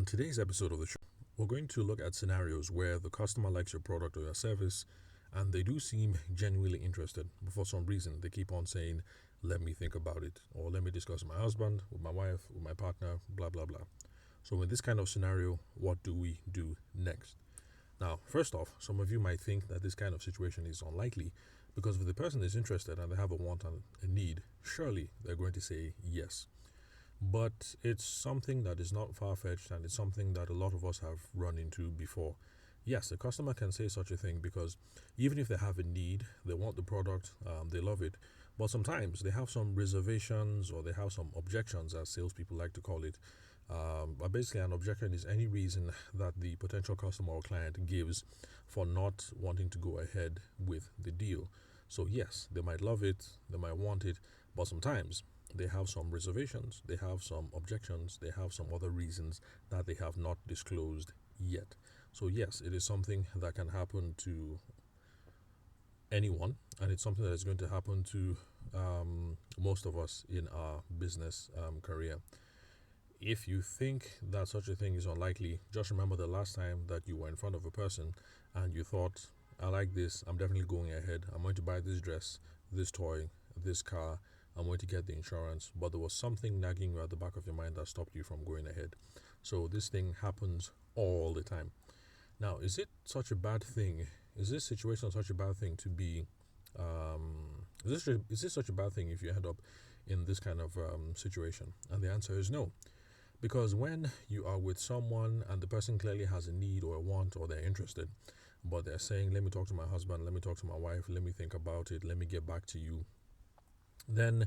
On today's episode of the show, we're going to look at scenarios where the customer likes your product or your service and they do seem genuinely interested, but for some reason they keep on saying, let me think about it, or let me discuss with my husband, with my wife, with my partner, blah, blah, blah. So, in this kind of scenario, what do we do next? Now, first off, some of you might think that this kind of situation is unlikely because if the person is interested and they have a want and a need, surely they're going to say yes. But it's something that is not far fetched and it's something that a lot of us have run into before. Yes, a customer can say such a thing because even if they have a need, they want the product, they love it, but sometimes they have some reservations or they have some objections, as salespeople like to call it. But basically, an objection is any reason that the potential customer or client gives for not wanting to go ahead with the deal. So, yes, they might love it, they might want it, but sometimes they have some reservations, they have some objections, they have some other reasons that they have not disclosed yet. So, yes, it is something that can happen to anyone, and it's something that is going to happen to most of us in our business career. If you think that such a thing is unlikely, just remember the last time that you were in front of a person and you thought, I like this, I'm definitely going ahead, I'm going to buy this dress, this toy, this car, I'm going to get the insurance, but there was something nagging you at the back of your mind that stopped you from going ahead. So this thing happens all the time. Now, is it such a bad thing? Is this situation such a bad thing to be? Is this such a bad thing if you end up in this kind of situation? And the answer is no. Because when you are with someone and the person clearly has a need or a want or they're interested, but they're saying, let me talk to my husband, let me talk to my wife, let me think about it, let me get back to you, then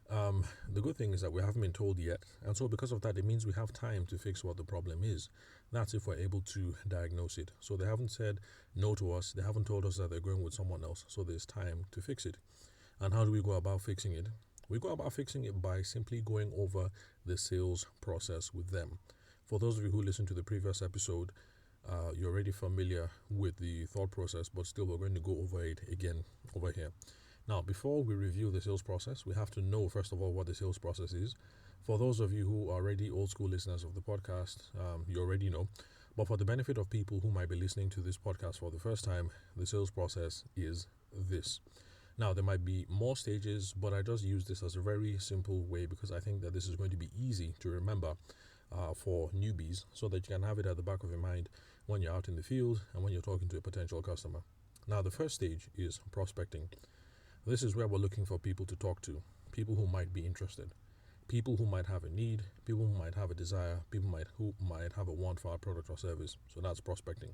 the good thing is that we haven't been told yet. And so because of that, it means we have time to fix what the problem is. That's if we're able to diagnose it. So they haven't said no to us. They haven't told us that they're going with someone else. So there's time to fix it. And how do we go about fixing it? We go about fixing it by simply going over the sales process with them. For those of you who listened to the previous episode, you're already familiar with the thought process, but still we're going to go over it again over here. Now, before we review the sales process, we have to know, first of all, what the sales process is. For those of you who are already old school listeners of the podcast, you already know. But for the benefit of people who might be listening to this podcast for the first time, the sales process is this. Now, there might be more stages, but I just use this as a very simple way because I think that this is going to be easy to remember for newbies so that you can have it at the back of your mind when you're out in the field and when you're talking to a potential customer. Now, the first stage is prospecting. This is where we're looking for people to talk to, people who might be interested, people who might have a need, people who might have a desire, people who might have a want for our product or service. So that's prospecting.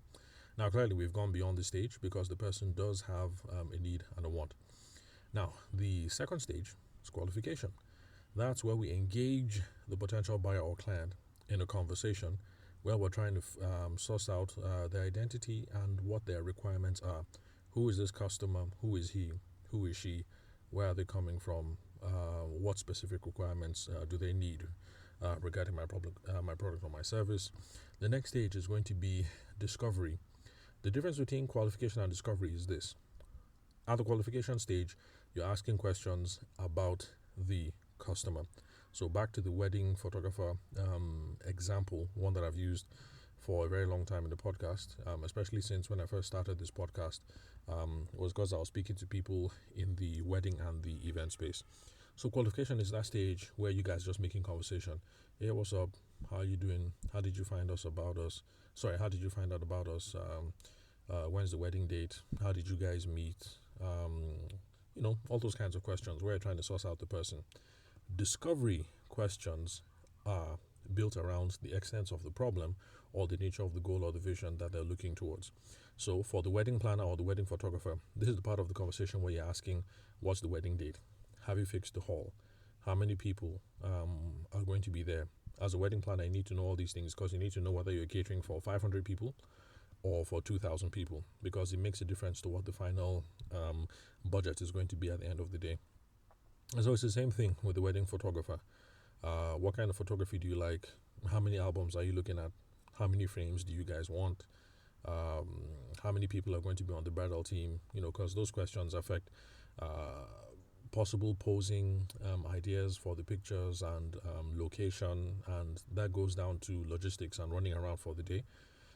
Now, clearly, we've gone beyond this stage because the person does have a need and a want. Now, the second stage is qualification. That's where we engage the potential buyer or client in a conversation where we're trying to source out their identity and what their requirements are. Who is this customer? Who is he? Who is she? Where are they coming from? What specific requirements do they need regarding my product or my service? The next stage is going to be discovery. The difference between qualification and discovery is this. At the qualification stage, you're asking questions about the customer. So back to the wedding photographer example, one that I've used for a very long time in the podcast, especially since when I first started this podcast, was because I was speaking to people in the wedding and the event space. So qualification is that stage where you guys just making conversation. Hey, what's up? How are you doing? How did you find out about us? When's the wedding date? How did you guys meet? All those kinds of questions where you're trying to source out the person. Discovery questions are built around the extent of the problem or the nature of the goal or the vision that they're looking towards. So for the wedding planner or the wedding photographer, this is the part of the conversation where you're asking, what's the wedding date? Have you fixed the hall? How many people are going to be there? As a wedding planner, you need to know all these things because you need to know whether you're catering for 500 people or for 2,000 people because it makes a difference to what the final budget is going to be at the end of the day. And so it's the same thing with the wedding photographer. What kind of photography do you like? How many albums are you looking at? How many frames do you guys want? How many people are going to be on the bridal team? Because those questions affect possible posing ideas for the pictures and location, and that goes down to logistics and running around for the day,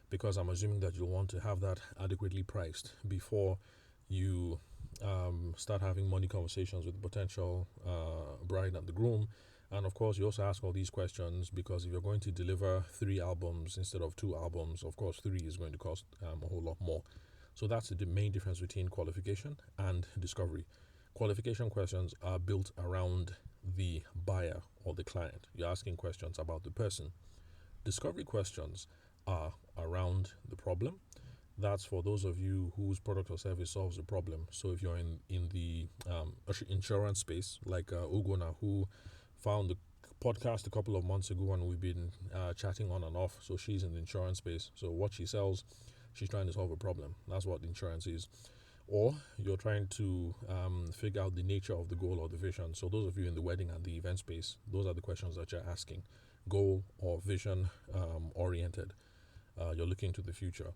because I'm assuming that you'll want to have that adequately priced before you start having money conversations with the potential bride and the groom. And of course, you also ask all these questions because if you're going to deliver 3 albums instead of 2 albums, of course, 3 is going to cost a whole lot more. So that's the main difference between qualification and discovery. Qualification questions are built around the buyer or the client. You're asking questions about the person. Discovery questions are around the problem. That's for those of you whose product or service solves a problem. So if you're in the insurance space, like Ugona, who found the podcast a couple of months ago, and we've been chatting on and off. So she's in the insurance space. So what she sells, she's trying to solve a problem. That's what insurance is. Or you're trying to figure out the nature of the goal or the vision. So those of you in the wedding and the event space, those are the questions that you're asking. Goal or vision oriented. You're looking to the future.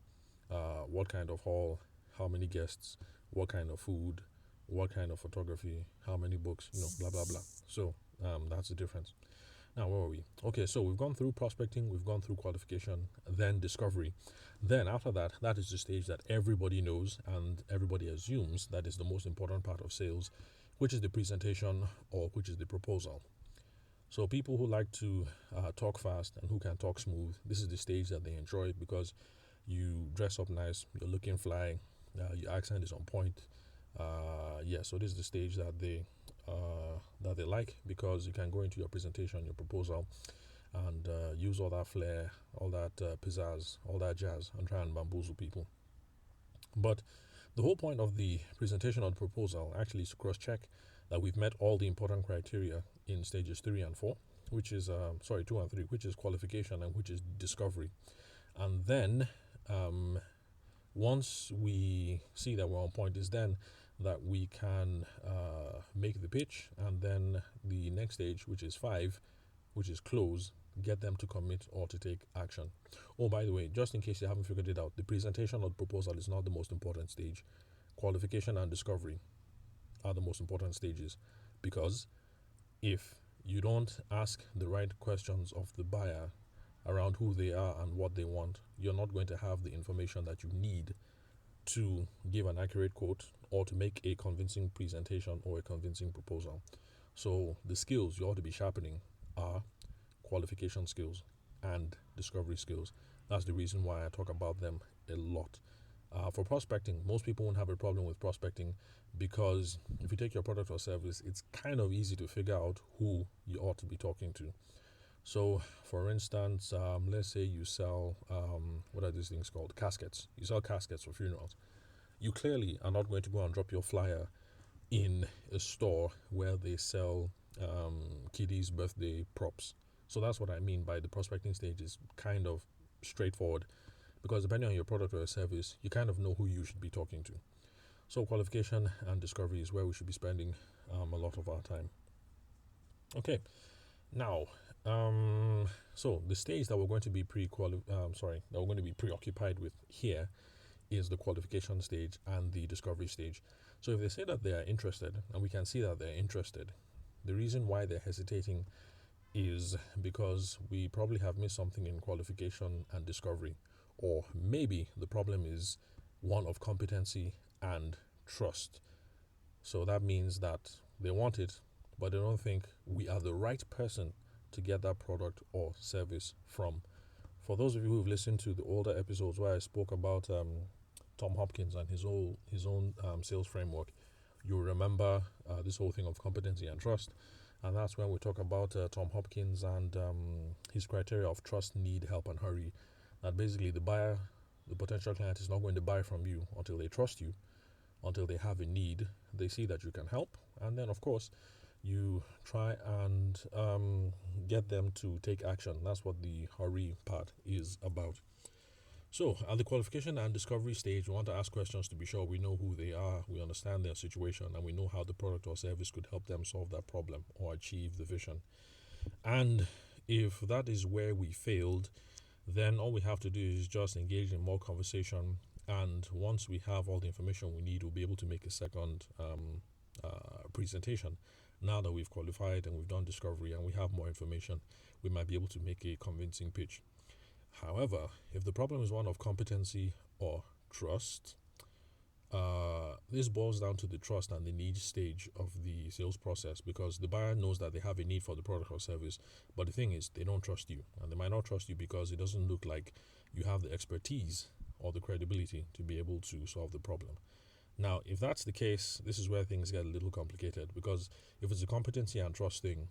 What kind of hall, how many guests, what kind of food, what kind of photography, how many books, blah, blah, blah. So that's the difference. Now, where were we? Okay, so we've gone through prospecting, we've gone through qualification, then discovery. Then after that, that is the stage that everybody knows and everybody assumes that is the most important part of sales, which is the presentation or which is the proposal. So people who like to talk fast and who can talk smooth, this is the stage that they enjoy because you dress up nice, you're looking fly, your accent is on point. So this is the stage that they like, because you can go into your presentation, your proposal, and use all that flair, all that pizzazz, all that jazz, and try and bamboozle people. But the whole point of the presentation or the proposal actually is to cross-check that we've met all the important criteria in stages 3 and 4, which is 2 and 3, which is qualification and which is discovery. And then once we see that we're on point, is then that we can make the pitch, and then the next stage, which is 5, which is close, get them to commit or to take action. Oh, by the way, just in case you haven't figured it out, the presentation or the proposal is not the most important stage. Qualification and discovery are the most important stages, because if you don't ask the right questions of the buyer around who they are and what they want, you're not going to have the information that you need to give an accurate quote or to make a convincing presentation or a convincing proposal. So the skills you ought to be sharpening are qualification skills and discovery skills. That's the reason why I talk about them a lot. For prospecting, most people won't have a problem with prospecting because if you take your product or service, it's kind of easy to figure out who you ought to be talking to. So, for instance, let's say you sell, what are these things called? Caskets. You sell caskets for funerals. You clearly are not going to go and drop your flyer in a store where they sell kiddies' birthday props. So that's what I mean by the prospecting stage is kind of straightforward, because depending on your product or your service, you kind of know who you should be talking to. So qualification and discovery is where we should be spending a lot of our time. Okay, now, so the stage that we're going to be preoccupied with here is the qualification stage and the discovery stage. So if they say that they are interested, and we can see that they're interested, the reason why they're hesitating is because we probably have missed something in qualification and discovery, or maybe the problem is one of competency and trust. So that means that they want it, but they don't think we are the right person to get that product or service from. For those of you who've listened to the older episodes where I spoke about Tom Hopkins and his own sales framework, you'll remember this whole thing of competency and trust. And that's when we talk about Tom Hopkins and his criteria of trust, need, help, and hurry. That basically the buyer, the potential client, is not going to buy from you until they trust you, until they have a need, they see that you can help, and then of course you try and get them to take action. That's what the hurry part is about. So at the qualification and discovery stage, we want to ask questions to be sure we know who they are, we understand their situation, and we know how the product or service could help them solve that problem or achieve the vision. And if that is where we failed, then all we have to do is just engage in more conversation, and once we have all the information we need, we'll be able to make a second presentation. Now that we've qualified and we've done discovery and we have more information, we might be able to make a convincing pitch. However, if the problem is one of competency or trust, this boils down to the trust and the need stage of the sales process, because the buyer knows that they have a need for the product or service, but the thing is they don't trust you, and they might not trust you because it doesn't look like you have the expertise or the credibility to be able to solve the problem. Now, if that's the case, this is where things get a little complicated, because if it's a competency and trust thing,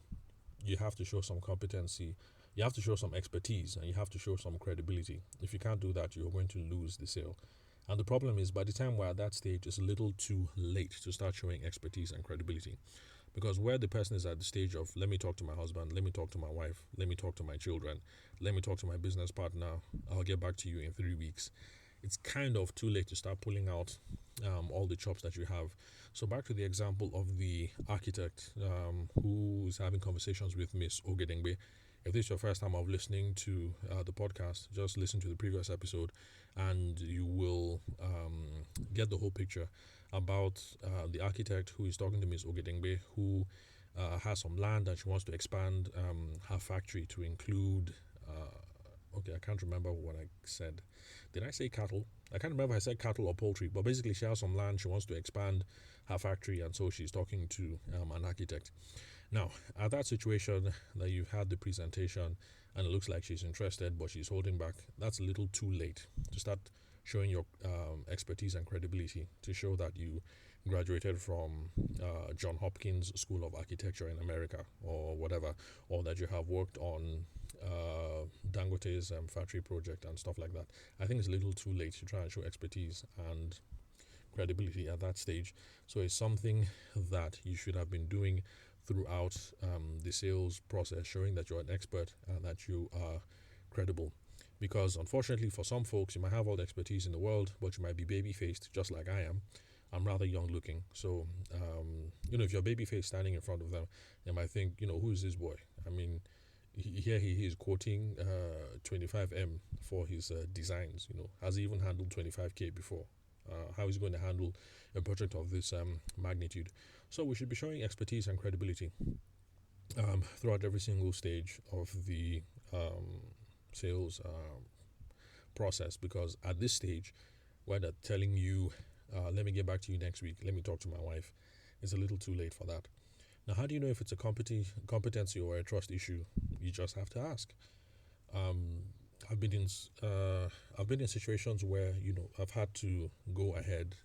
you have to show some competency, you have to show some expertise, and you have to show some credibility. If you can't do that, you're going to lose the sale. And the problem is, by the time we're at that stage, it's a little too late to start showing expertise and credibility. Because where the person is at the stage of, let me talk to my husband, let me talk to my wife, let me talk to my children, let me talk to my business partner, I'll get back to you in 3 weeks. It's kind of too late to start pulling out all the chops that you have. So back to the example of the architect who is having conversations with Miss Ogedengbe. If this is your first time of listening to the podcast, just listen to the previous episode and you will get the whole picture about the architect who is talking to Ms. Ogedengbe, who has some land and she wants to expand her factory to include, I can't remember what I said. Did I say cattle? I can't remember if I said cattle or poultry, but basically she has some land, she wants to expand her factory, and so she's talking to an architect. Now, at that situation that you've had the presentation and it looks like she's interested but she's holding back, that's a little too late to start showing your expertise and credibility, to show that you graduated from John Hopkins School of Architecture in America or whatever, or that you have worked on Dangote's factory project and stuff like that. I think it's a little too late to try and show expertise and credibility at that stage. So it's something that you should have been doing throughout the sales process, showing that you're an expert and that you are credible. Because unfortunately for some folks, you might have all the expertise in the world, but you might be baby-faced just like I am. I'm rather young looking. So, if you're baby-faced standing in front of them, they might think, who is this boy? I mean, here he is quoting 25M for his designs. Has he even handled 25K before? How is he going to handle a project of this magnitude? So we should be showing expertise and credibility throughout every single stage of the sales process, because at this stage, where they're telling you, let me get back to you next week, let me talk to my wife, it's a little too late for that. Now, how do you know if it's a competency or a trust issue? You just have to ask. I've been in situations where I've had to go ahead.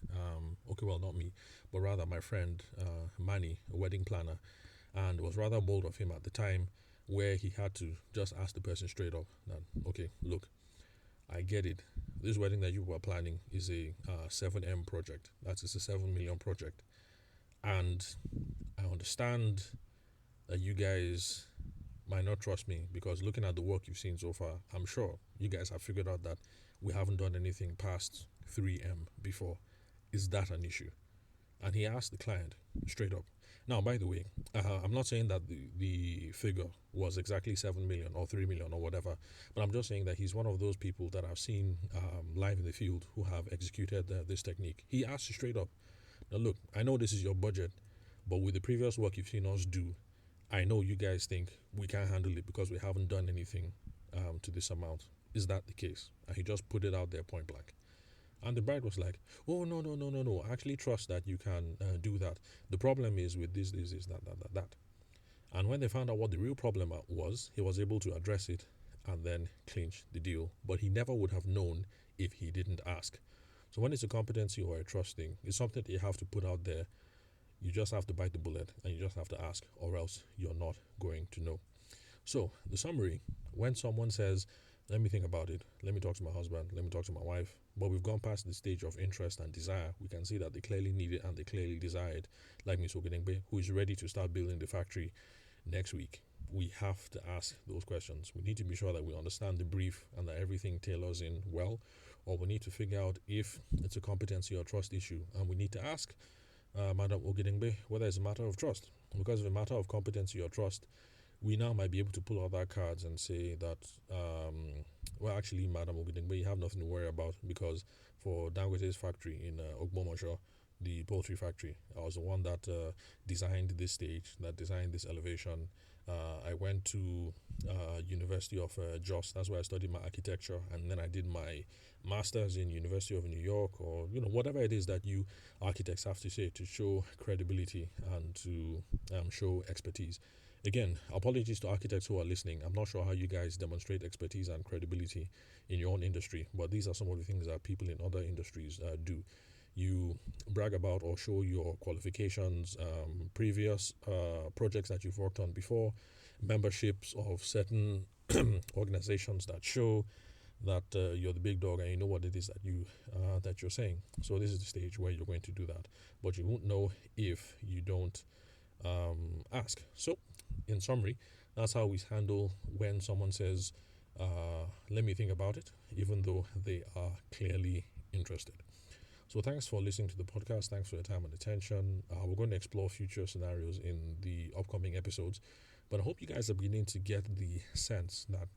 Not me, but rather my friend Manny, a wedding planner, and it was rather bold of him at the time, where he had to just ask the person straight up that, okay, look, I get it. This wedding that you were planning is a 7M project. That is a 7 million project, and I understand that you guys might not trust me, because looking at the work you've seen so far, I'm sure you guys have figured out that we haven't done anything past 3M before. Is that an issue? And he asked the client straight up. Now, by the way, I'm not saying that the figure was exactly 7 million or 3 million or whatever, but I'm just saying that he's one of those people that I've seen live in the field who have executed this technique. He asked straight up, now look, I know this is your budget, but with the previous work you've seen us do, I know you guys think we can't handle it because we haven't done anything to this amount. Is that the case? And he just put it out there point blank. And the bride was like, oh, no. I actually trust that you can do that. The problem is with this, that. And when they found out what the real problem was, he was able to address it and then clinch the deal. But he never would have known if he didn't ask. So when it's a competency or a trust thing, it's something that you have to put out there. You just have to bite the bullet and you just have to ask, or else you're not going to know. So the summary, when someone says, let me think about it, let me talk to my husband, let me talk to my wife, but we've gone past the stage of interest and desire, we can see that they clearly need it and they clearly desire it, like Ms. Ogedengbe, who is ready to start building the factory next week. We have to ask those questions. We need to be sure that we understand the brief and that everything tailors in well, or we need to figure out if it's a competency or trust issue, and we need to ask Madam Ogedengbe whether it's a matter of trust. Because if it's a matter of competency or trust, we now might be able to pull out our cards and say that, actually, Madam Ogedengbe, you have nothing to worry about, because for Dangote's factory in Ogbomoso, the poultry factory. I was the one that designed this stage, that designed this elevation. I went to University of Jos. That's where I studied my architecture, and then I did my masters in University of New York, or whatever it is that you architects have to say to show credibility and to show expertise. Again, apologies to architects who are listening. I'm not sure how you guys demonstrate expertise and credibility in your own industry, but these are some of the things that people in other industries do. You brag about or show your qualifications, previous projects that you've worked on before, memberships of certain organizations that show that you're the big dog and you know what it is that you're saying. So this is the stage where you're going to do that, but you won't know if you don't ask. So, in summary, that's how we handle when someone says, "Let me think about it," even though they are clearly interested. So thanks for listening to the podcast. Thanks for your time and attention. We're going to explore future scenarios in the upcoming episodes, but I hope you guys are beginning to get the sense that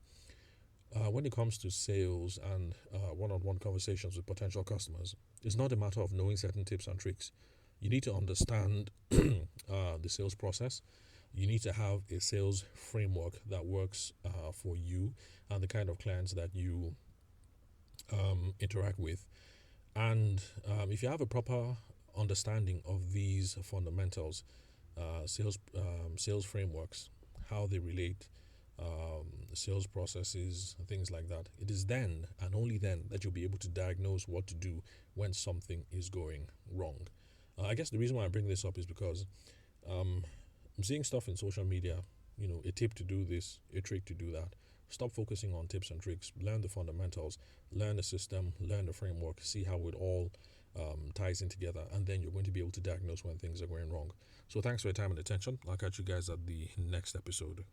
when it comes to sales and one-on-one conversations with potential customers, it's not a matter of knowing certain tips and tricks. You need to understand the sales process. You need to have a sales framework that works for you and the kind of clients that you interact with. And if you have a proper understanding of these fundamentals, sales frameworks, how they relate, sales processes, things like that, it is then and only then that you'll be able to diagnose what to do when something is going wrong. I guess the reason why I bring this up is because I'm seeing stuff in social media, a tip to do this, a trick to do that. Stop focusing on tips and tricks. Learn the fundamentals, learn the system, learn the framework, see how it all ties in together, and then you're going to be able to diagnose when things are going wrong. So thanks for your time and attention. I'll catch you guys at the next episode.